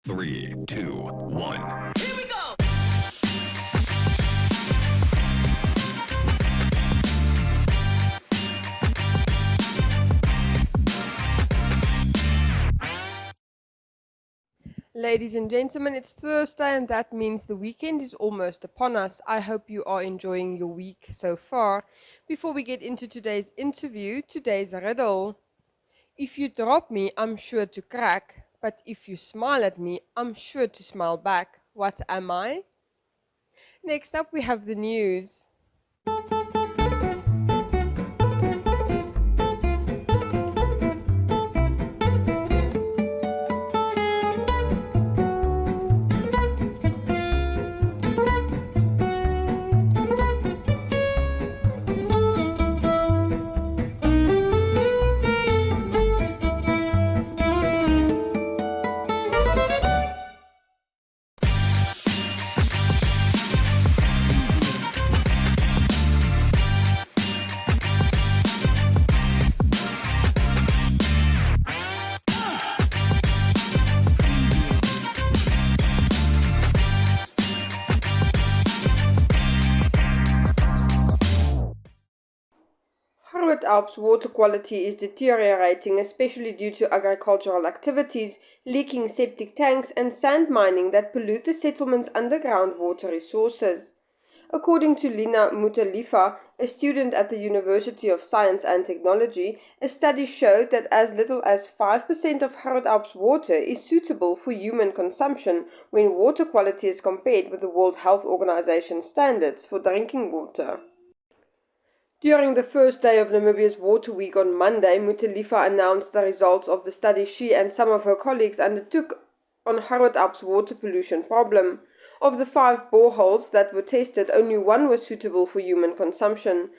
3, 2, 1. Here we go! Ladies and gentlemen, it's Thursday and that means the weekend is almost upon us. I hope you are enjoying your week so far. Before we get into today's interview, today's riddle. If you drop me, I'm sure to crack, but if you smile at me, I'm sure to smile back. What am I? Next up, we have the news. Groot Alps water quality is deteriorating, especially due to agricultural activities, leaking septic tanks and sand mining that pollute the settlement's underground water resources. According to Lina Mutalifa, a student at the University of Science and Technology, a study showed that as little as 5% of Groot Alps water is suitable for human consumption when water quality is compared with the World Health Organization standards for drinking water. During the first day of Namibia's Water Week on Monday, Mutalifa announced the results of the study she and some of her colleagues undertook on Groot Alps' water pollution problem. Of the 5 boreholes that were tested, only 1 was suitable for human consumption.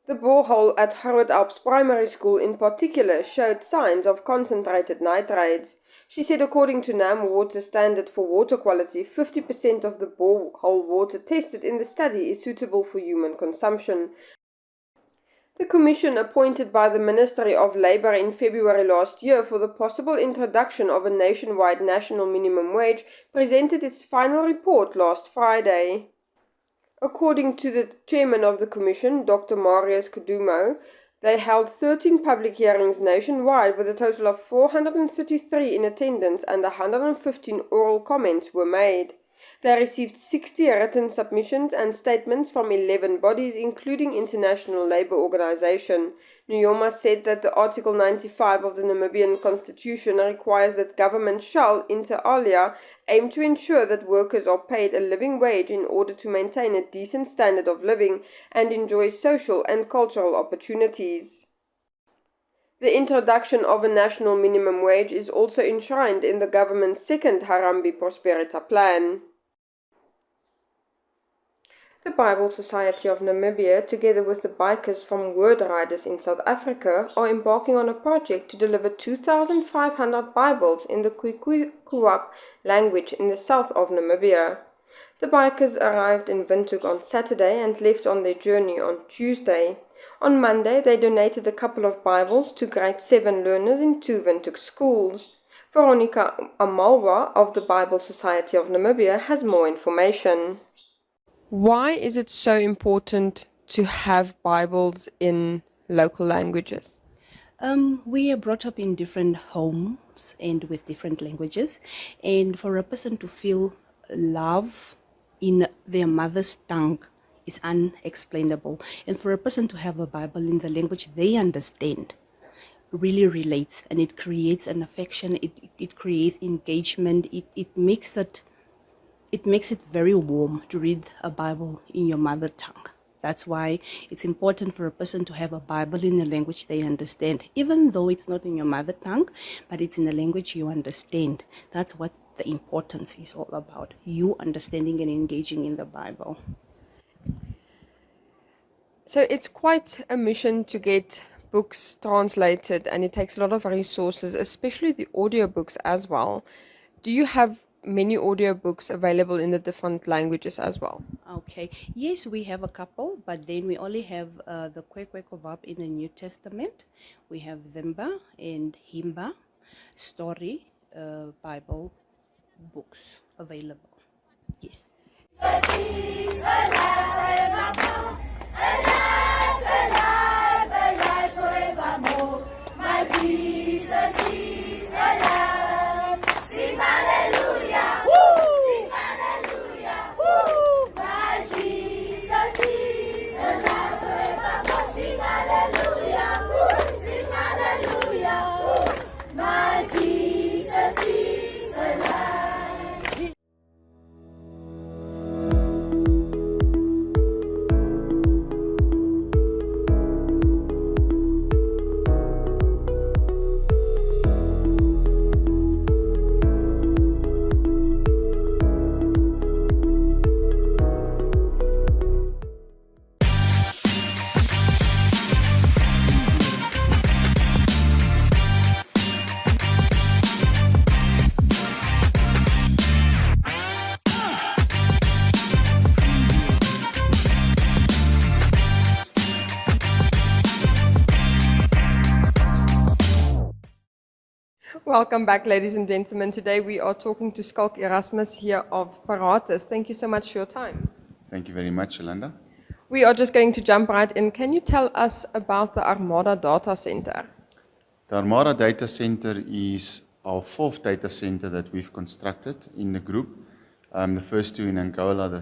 The borehole at Groot Alps Primary School in particular showed signs of concentrated nitrates. She said according to NAM Water Standard for Water Quality, 50% of the borehole water tested in the study is suitable for human consumption. The commission appointed by the Ministry of Labour in February last year for the possible introduction of a nationwide national minimum wage presented its final report last Friday. According to the chairman of the commission, Dr. Marius Kudumo, they held 13 public hearings nationwide with a total of 433 in attendance and 115 oral comments were made. They received 60 written submissions and statements from 11 bodies, including International Labour Organization. Nyoma said that the Article 95 of the Namibian Constitution requires that government shall, inter alia, aim to ensure that workers are paid a living wage in order to maintain a decent standard of living and enjoy social and cultural opportunities. The introduction of a national minimum wage is also enshrined in the government's second Harambee Prosperita plan. The Bible Society of Namibia, together with the bikers from Word Riders in South Africa, are embarking on a project to deliver 2,500 Bibles in the Kwikwikuwak language in the south of Namibia. The bikers arrived in Windhoek on Saturday and left on their journey on Tuesday. On Monday, they donated a couple of Bibles to grade 7 learners in 2 Windhoek schools. Veronica Amalwa of the Bible Society of Namibia has more information. Why is it so important to have Bibles in local languages? We are brought up in different homes and with different languages, and for a person to feel love in their mother's tongue is unexplainable, and for a person to have a Bible in the language they understand really relates, and it creates an affection, it creates engagement, it makes it very warm to read a Bible in your mother tongue. That's why it's important for a person to have a Bible in a language they understand, even though it's not in your mother tongue, but it's in a language you understand. That's what the importance is all about, you understanding and engaging in the Bible. So it's quite a mission to get books translated, and it takes a lot of resources, especially the audiobooks as well. Do you have many audiobooks available in the different languages as well? Okay, yes, we have a couple, but then we only have the Kwikwikuwak in the New Testament. We have Vimba and Himba, Story, Bible, books available. Yes. Welcome back, ladies and gentlemen. Today we are talking to Schalk Erasmus here of Paratus. Thank you so much for your time. Thank you very much, Yolanda. We are just going to jump right in. Can you tell us about the Armada Data Center? The Armada Data Center is our fourth data center that we've constructed in the group. The first two in Angola, the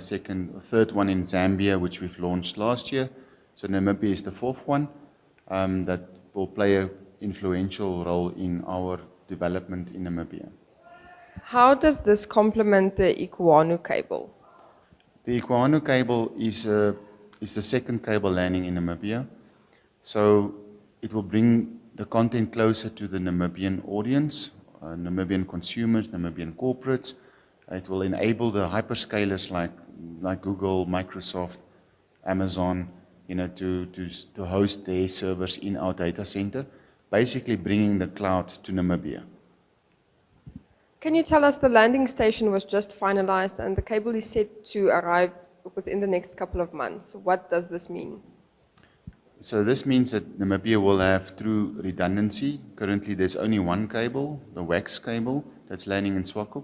third one in Zambia, which we've launched last year. So Namibia is the fourth one that will play an influential role in our development in Namibia. How does this complement the Ikuanu cable? The Ikuanu cable is the second cable landing in Namibia. So it will bring the content closer to the Namibian audience, Namibian consumers, Namibian corporates. It will enable the hyperscalers like Google, Microsoft, Amazon, to host their servers in our data center, basically bringing the cloud to Namibia. Can you tell us, the landing station was just finalized and the cable is set to arrive within the next couple of months. What does this mean? So this means that Namibia will have true redundancy. Currently there's only one cable, the wax cable, that's landing in Swakop.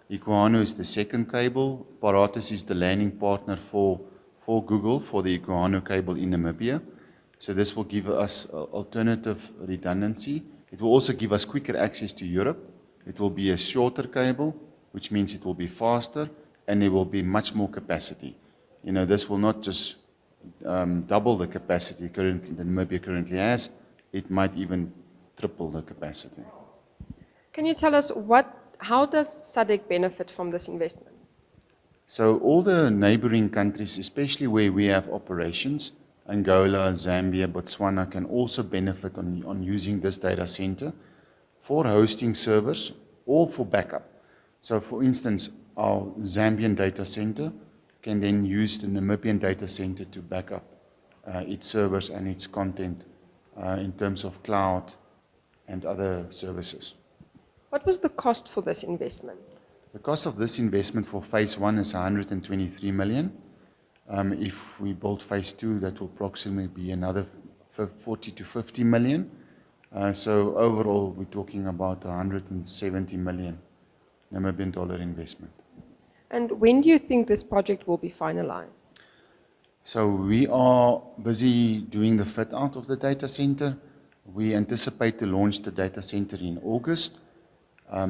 Ikuanu is the second cable. Paratus is the landing partner for Google for the Ikuanu cable in Namibia. So this will give us alternative redundancy. It will also give us quicker access to Europe. It will be a shorter cable, which means it will be faster, and there will be much more capacity. This will not just double the capacity that Namibia currently has. It might even triple the capacity. Can you tell us how does SADC benefit from this investment? So all the neighboring countries, especially where we have operations, Angola, Zambia, Botswana, can also benefit on using this data center for hosting servers or for backup. So for instance, our Zambian data center can then use the Namibian data center to back up its servers and its content in terms of cloud and other services. What was the cost for this investment? The cost of this investment for phase 1 is 123 million. If we build phase 2, that will approximately be another 40 to 50 million. So overall, we're talking about 170 million Namibian dollar investment. And when do you think this project will be finalized? So we are busy doing the fit out of the data center. We anticipate to launch the data center in August.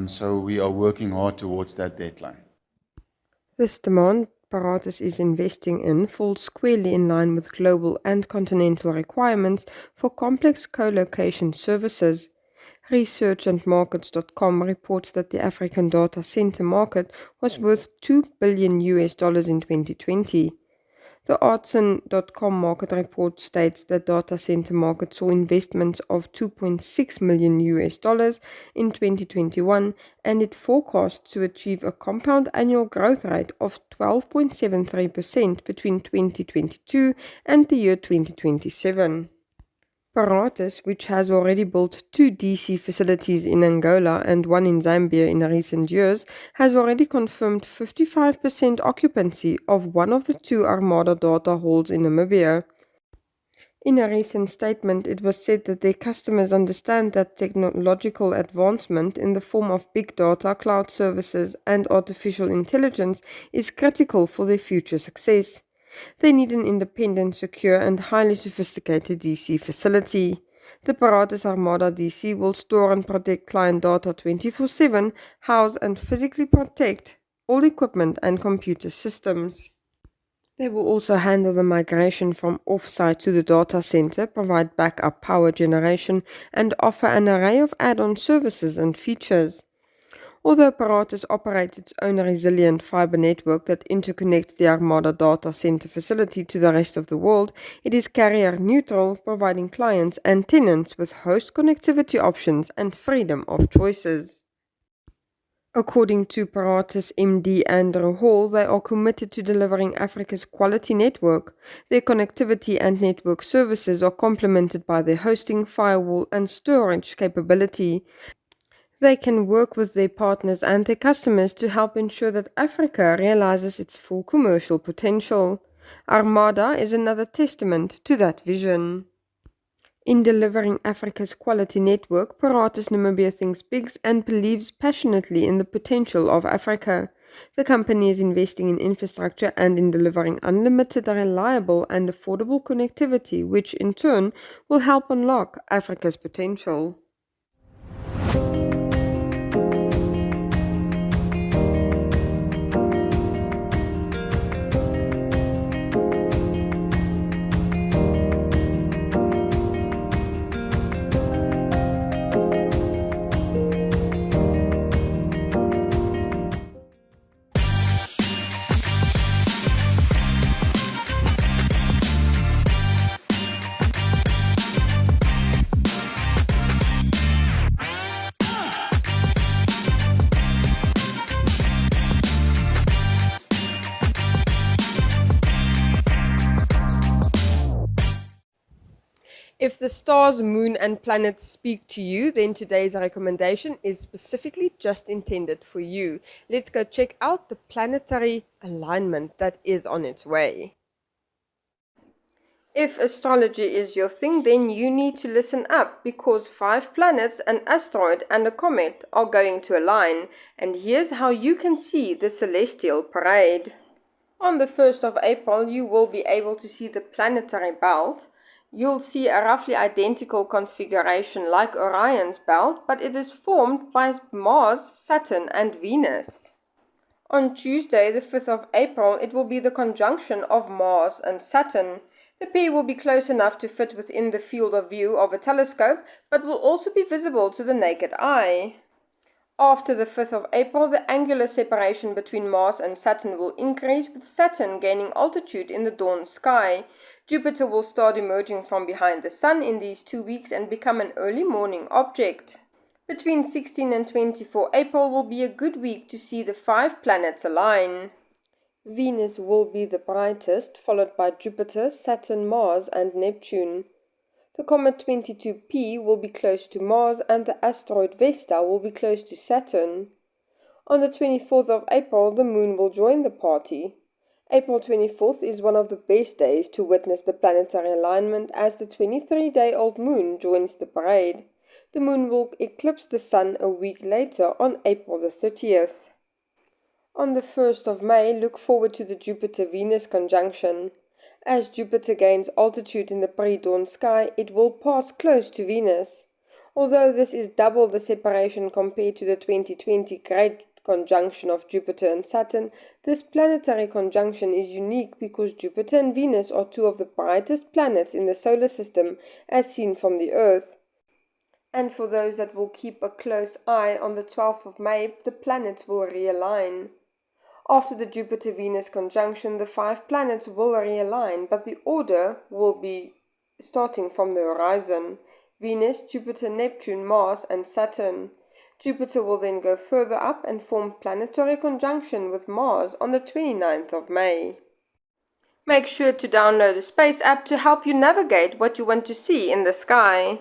So we are working hard towards that deadline. This demand Paratus is investing in falls squarely in line with global and continental requirements for complex co-location services. Researchandmarkets.com reports that the African data center market was worth $2 billion in 2020. The Artson.com market report states that data center market saw investments of $2.6 million in 2021, and it forecasts to achieve a compound annual growth rate of 12.73% between 2022 and the year 2027. Paratus, which has already built 2 DC facilities in Angola and 1 in Zambia in recent years, has already confirmed 55% occupancy of one of the 2 Armada data halls in Namibia. In a recent statement, it was said that their customers understand that technological advancement in the form of big data, cloud services, and artificial intelligence is critical for their future success. They need an independent, secure, and highly sophisticated DC facility. The Paratus Armada DC will store and protect client data 24/7, house and physically protect all equipment and computer systems. They will also handle the migration from off-site to the data center, provide backup power generation, and offer an array of add-on services and features. Although Paratus operates its own resilient fiber network that interconnects the Armada data center facility to the rest of the world, it is carrier neutral, providing clients and tenants with host connectivity options and freedom of choices. According to Paratus MD Andrew Hall, they are committed to delivering Africa's quality network. Their connectivity and network services are complemented by their hosting, firewall, and storage capability. They can work with their partners and their customers to help ensure that Africa realizes its full commercial potential. Armada is another testament to that vision. In delivering Africa's quality network, Paratus Namibia thinks big and believes passionately in the potential of Africa. The company is investing in infrastructure and in delivering unlimited, reliable, and affordable connectivity, which in turn will help unlock Africa's potential. If the stars, moon, and planets speak to you, then today's recommendation is specifically just intended for you. Let's go check out the planetary alignment that is on its way. If astrology is your thing, then you need to listen up, because 5 planets, an asteroid, and a comet are going to align, and here's how you can see the celestial parade. On the 1st of April, you will be able to see the planetary belt. You'll see a roughly identical configuration like Orion's belt, but it is formed by Mars, Saturn, and Venus. On Tuesday, the 5th of April, it will be the conjunction of Mars and Saturn. The pair will be close enough to fit within the field of view of a telescope, but will also be visible to the naked eye. After the 5th of April, the angular separation between Mars and Saturn will increase, with Saturn gaining altitude in the dawn sky. Jupiter will start emerging from behind the Sun in these 2 weeks and become an early morning object. Between 16 and 24 April will be a good week to see the 5 planets align. Venus will be the brightest, followed by Jupiter, Saturn, Mars, and Neptune. The comet 22P will be close to Mars, and the asteroid Vesta will be close to Saturn. On the 24th of April, the moon will join the party. April 24th is one of the best days to witness the planetary alignment, as the 23-day-old moon joins the parade. The moon will eclipse the sun a week later on April the 30th. On the 1st of May, look forward to the Jupiter-Venus conjunction. As Jupiter gains altitude in the pre-dawn sky, it will pass close to Venus. Although this is double the separation compared to the 2020 Great Conjunction of Jupiter and Saturn, this planetary conjunction is unique because Jupiter and Venus are 2 of the brightest planets in the solar system as seen from the Earth. And for those that will keep a close eye, on the 12th of May, the planets will realign. After the Jupiter-Venus conjunction, the 5 planets will realign, but the order will be starting from the horizon: Venus, Jupiter, Neptune, Mars, and Saturn. Jupiter will then go further up and form planetary conjunction with Mars on the 29th of May. Make sure to download the Space app to help you navigate what you want to see in the sky.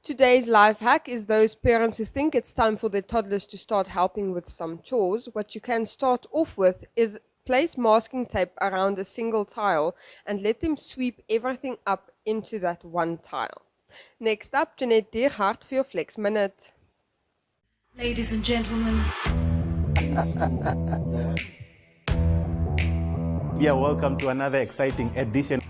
Today's life hack is those parents who think it's time for their toddlers to start helping with some chores. What you can start off with is place masking tape around a single tile and let them sweep everything up into that one tile. Next up, Jeanette Dierhart for your Flex Minute. Ladies and gentlemen, Yeah, welcome to another exciting edition.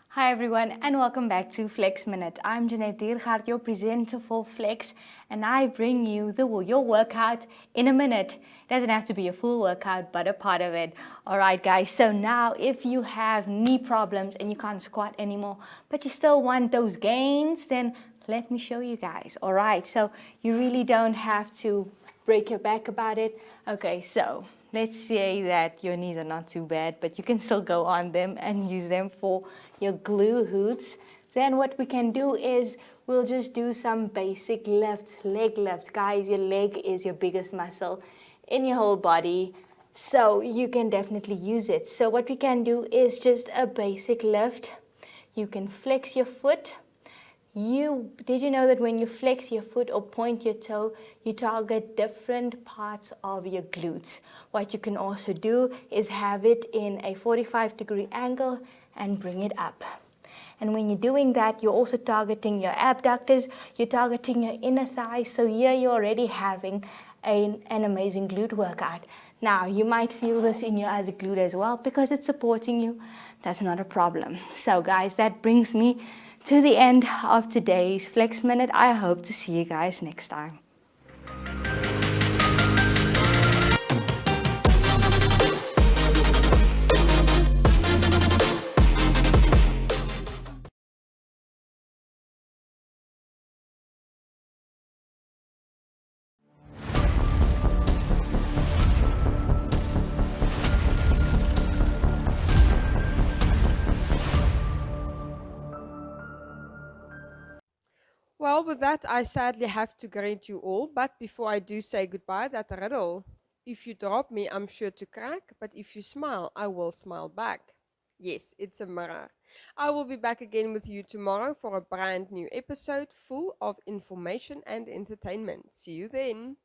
Hi everyone and welcome back to Flex Minute. I'm Jeanette Diergaard, your presenter for Flex, and I bring you your workout in a minute. It doesn't have to be a full workout, but a part of it. Alright guys, so now if you have knee problems and you can't squat anymore, but you still want those gains, then let me show you guys. Alright, so you really don't have to break your back about it. Okay, so let's say that your knees are not too bad, but you can still go on them and use them for your glutes. Then what we can do is we'll just do some basic lifts, leg lifts. Guys, your leg is your biggest muscle in your whole body, so you can definitely use it. So what we can do is just a basic lift. You can flex your foot. Did you know that when you flex your foot or point your toe, you target different parts of your glutes? What you can also do is have it in a 45-degree angle and bring it up. And when you're doing that, you're also targeting your abductors, you're targeting your inner thighs. So here you're already having an amazing glute workout. Now, you might feel this in your other glute as well because it's supporting you. That's not a problem. So guys, that brings me to the end of today's Flex Minute. I hope to see you guys next time. Well, with that, I sadly have to greet you all, but before I do say goodbye, that riddle. If you drop me, I'm sure to crack, but if you smile, I will smile back. Yes, it's a mirror. I will be back again with you tomorrow for a brand new episode full of information and entertainment. See you then.